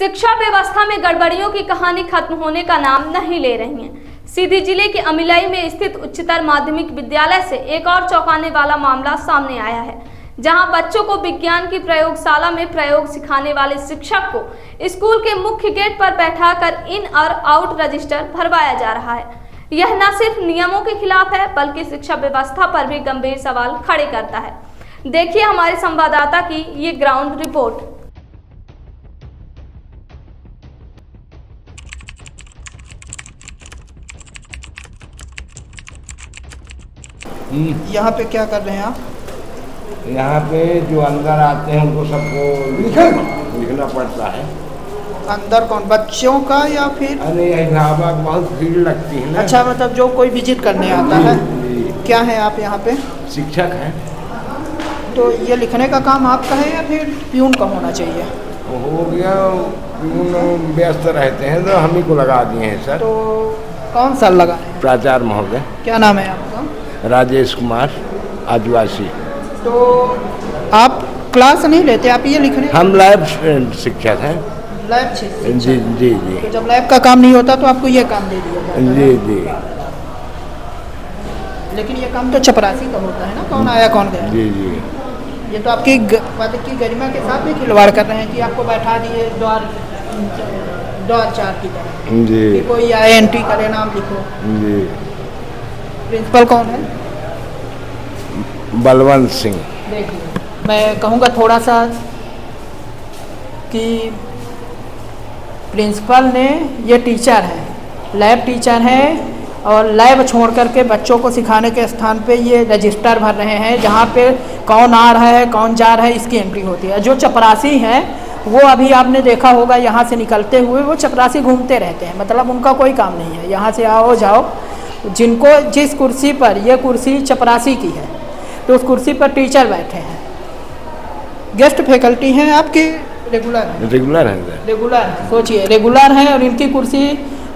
शिक्षा व्यवस्था में गड़बड़ियों की कहानी खत्म होने का नाम नहीं ले रही है। सीधी जिले के अमिलई में स्थित उच्चतर माध्यमिक विद्यालय से एक और चौंकाने वाला मामला सामने आया है, जहां बच्चों को विज्ञान की प्रयोगशाला में प्रयोग सिखाने वाले शिक्षक को स्कूल के मुख्य गेट पर बैठाकर इन और आउट रजिस्टर भरवाया जा रहा है। यह न सिर्फ नियमों के खिलाफ है, बल्कि शिक्षा व्यवस्था पर भी गंभीर सवाल खड़े करता है। देखिए हमारे संवाददाता की ये ग्राउंड रिपोर्ट। यहाँ पे क्या कर रहे हैं आप? यहाँ पे जो अंदर आते हैं उनको सबको लिखना पड़ता है। अंदर कौन, बच्चों का या फिर? अरे यहाँ बहुत भीड़ लगती है ना। अच्छा, मतलब जो कोई विजिट करने आता है। क्या है आप यहाँ पे? शिक्षक हैं। तो ये लिखने का काम आपका है या फिर प्यून का होना चाहिए? हो गया, प्यून व्यस्त रहते हैं तो हम ही को लगा दिए हैं सर। तो कौन सा लगा है? प्राचार्य महोदय। क्या नाम है आपका? राजेश कुमार, आदिवासी। तो आप क्लास नहीं लेते, आप ये लिखने? हम लैब शिक्षक हैं। लैब जी जी जी। तो जब लैब का काम नहीं होता तो आपको ये काम दे दिया जाता है? जी जी। लेकिन ये काम तो चपरासी का होता है ना, कौन आया कौन गया। जी जी। ये तो आपकी पद की गरिमा के साथ भी खिलवाड़ कर रहे हैं कि आपको बैठा दिए द्वार चार की तरह जी। कि कोई आए एंट्री करे, नाम लिखो। जी। प्रिंसिपल कौन है? बलवंत सिंह। देखिए, मैं कहूँगा थोड़ा सा कि प्रिंसिपल ने, ये टीचर है, लैब टीचर है, और लैब छोड़ करके बच्चों को सिखाने के स्थान पे ये रजिस्टर भर रहे हैं, जहाँ पे कौन आ रहा है कौन जा रहा है इसकी एंट्री होती है। जो चपरासी हैं वो अभी आपने देखा होगा, यहाँ से निकलते हुए वो चपरासी घूमते रहते हैं, मतलब उनका कोई काम नहीं है, यहाँ से आओ जाओ। जिनको जिस कुर्सी पर, ये कुर्सी चपरासी की है, तो उस कुर्सी पर टीचर बैठे हैं। गेस्ट फैकल्टी हैं आपके? रेगुलर है? रेगुलर है। रेगुलर है, सोचिए रेगुलर है, और इनकी कुर्सी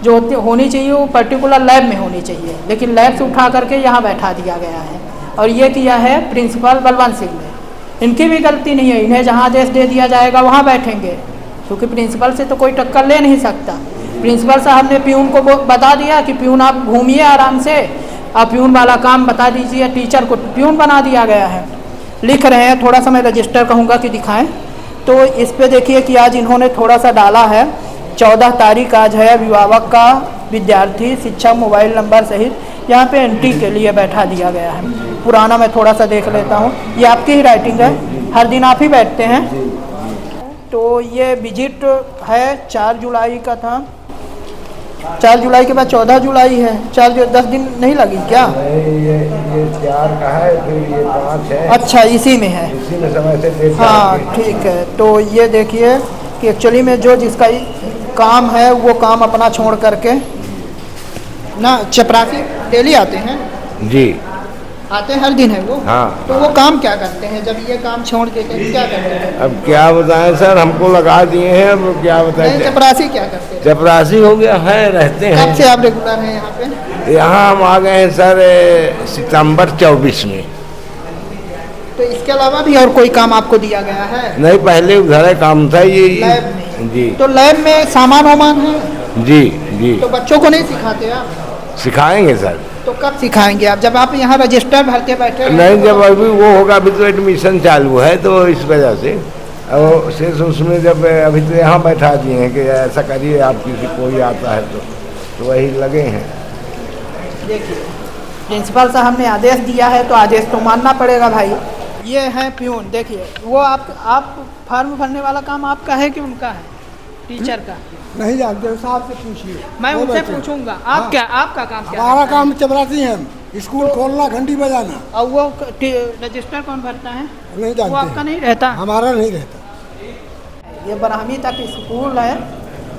जो होनी चाहिए वो पर्टिकुलर लैब में होनी चाहिए, लेकिन लैब से उठा करके यहाँ बैठा दिया गया है। और ये किया है प्रिंसिपल बलवंत सिंह ने। इनकी भी गलती नहीं है, इन्हें जहाँ आदेश दे दिया जाएगा वहाँ बैठेंगे, क्योंकि प्रिंसिपल से तो कोई टक्कर ले नहीं सकता। प्रिंसिपल साहब ने प्यून को बता दिया कि प्यून आप घूमिए आराम से, आप प्यून वाला काम बता दीजिए। टीचर को प्यून बना दिया गया है। लिख रहे हैं, थोड़ा सा मैं रजिस्टर कहूँगा कि दिखाएं। तो इस पे देखिए कि आज इन्होंने थोड़ा सा डाला है, 14 तारीख आज है, अभिभावक का, विद्यार्थी, शिक्षक, मोबाइल नंबर सहित यहाँ पे एंट्री के लिए बैठा दिया गया है। पुराना मैं थोड़ा सा देख लेता हूँ, ये आपकी ही राइटिंग है, हर दिन आप ही बैठते हैं। तो ये विजिट है 4 जुलाई का था, 4 जुलाई के बाद 14 जुलाई है, 10 दिन नहीं लगी क्या? ये 4 का है, फिर ये 5 है। अच्छा, इसी में है, इसी में समय से। हाँ ठीक है। तो ये देखिए कि एक्चुअली में जो जिसका काम है वो काम अपना छोड़ करके ना, चपरासी डेली आते हैं? जी आते हैं, हर दिन है वो। हाँ। तो वो काम क्या करते हैं जब ये काम छोड़ के क्या करते हैं? अब क्या बताएं सर, हमको लगा दिए हैं, अब क्या बताएं। चपरासी क्या करते हैं? चपरासी हो गया है, रहते हैं। कब से आप रेगुलर हैं यहाँ पे? यहाँ हम आ गए हैं सर सितंबर 24 में। तो इसके अलावा भी और कोई काम आपको दिया गया है? नहीं, पहले उधर काम था ये लैब में। जी। तो लैब में सामान वामान है? जी जी। तो बच्चों को नहीं सिखाते आप? सिखाएंगे सर। तो कब सिखाएंगे आप, जब आप यहाँ रजिस्टर भरते बैठे? नहीं, जब अभी वो होगा, अभी तो एडमिशन चालू है, तो इस वजह से और शेष उसमें जब अभी तो यहाँ बैठा दिए हैं कि ऐसा करिए, आप किसी कोई आता है तो वही लगे हैं। देखिए, प्रिंसिपल साहब ने आदेश दिया है तो आदेश तो मानना पड़ेगा भाई। ये है प्यून, देखिए वो आप फॉर्म भरने वाला काम आपका है कि उनका है, टीचर का? नहीं जानते, साहब से पूछिए। मैं उनसे पूछूंगा। आप हाँ। क्या, आपका काम क्या? हमारा काम चपरासी है, स्कूल खोलना, घंटी बजाना। और वो रजिस्टर कौन भरता है? नहीं जानते। वो आपका नहीं रहता? हमारा नहीं रहता। ये ब्राह्मी तक स्कूल है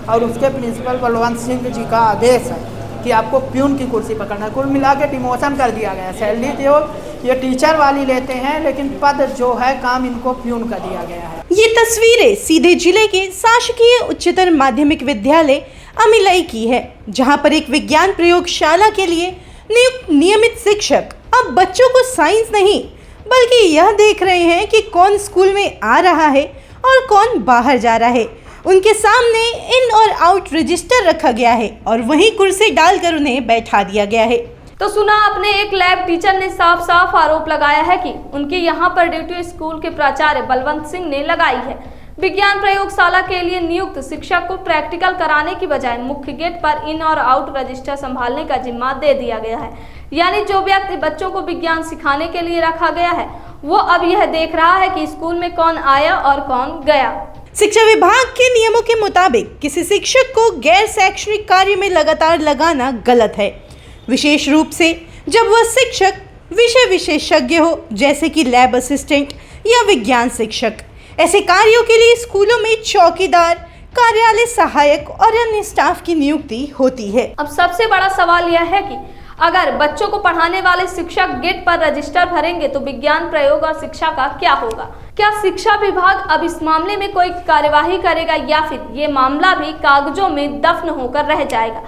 और उसके प्रिंसिपल बलवंत सिंह जी का आदेश है कि आपको प्यून की कुर्सी पकड़ना है। कुल मिला के डिमोशन कर दिया गया। सैलरी तो ये टीचर वाली लेते हैं, लेकिन पद जो है काम इनको प्यून का दिया गया है। ये तस्वीरें सीधे जिले के शासकीय उच्चतर माध्यमिक विद्यालय अमिलई की है, जहां पर एक विज्ञान प्रयोगशाला के लिए नियुक्त नियमित शिक्षक अब बच्चों को साइंस नहीं बल्कि यह देख रहे हैं कि कौन स्कूल में आ रहा है और कौन बाहर जा रहा है। उनके सामने इन और आउट रजिस्टर रखा गया है और वहीं कुर्सी डालकर उन्हें बैठा दिया गया है। तो सुना आपने, एक लैब टीचर ने साफ साफ आरोप लगाया है कि उनके यहाँ पर ड्यूटी स्कूल के प्राचार्य बलवंत सिंह ने लगाई है। विज्ञान प्रयोगशाला के लिए नियुक्त शिक्षक को प्रैक्टिकल कराने की बजाय मुख्य गेट पर इन और आउट रजिस्टर संभालने का जिम्मा दे दिया गया है। यानी जो व्यक्ति बच्चों को विज्ञान सिखाने के लिए रखा गया है वो अब यह देख रहा है कि स्कूल में कौन आया और कौन गया। शिक्षा विभाग के नियमों के मुताबिक किसी शिक्षक को गैर शैक्षणिक कार्य में लगातार लगाना गलत है, विशेष रूप से जब वह शिक्षक विषय विशेषज्ञ हो, जैसे कि लैब असिस्टेंट या विज्ञान शिक्षक। ऐसे कार्यों के लिए स्कूलों में चौकीदार, कार्यालय सहायक और अन्य स्टाफ की नियुक्ति होती है। अब सबसे बड़ा सवाल यह है कि अगर बच्चों को पढ़ाने वाले शिक्षक गेट पर रजिस्टर भरेंगे तो विज्ञान प्रयोग और शिक्षा का क्या होगा? क्या शिक्षा विभाग अब इस मामले में कोई कार्यवाही करेगा या फिर ये मामला भी कागजों में दफन होकर रह जाएगा?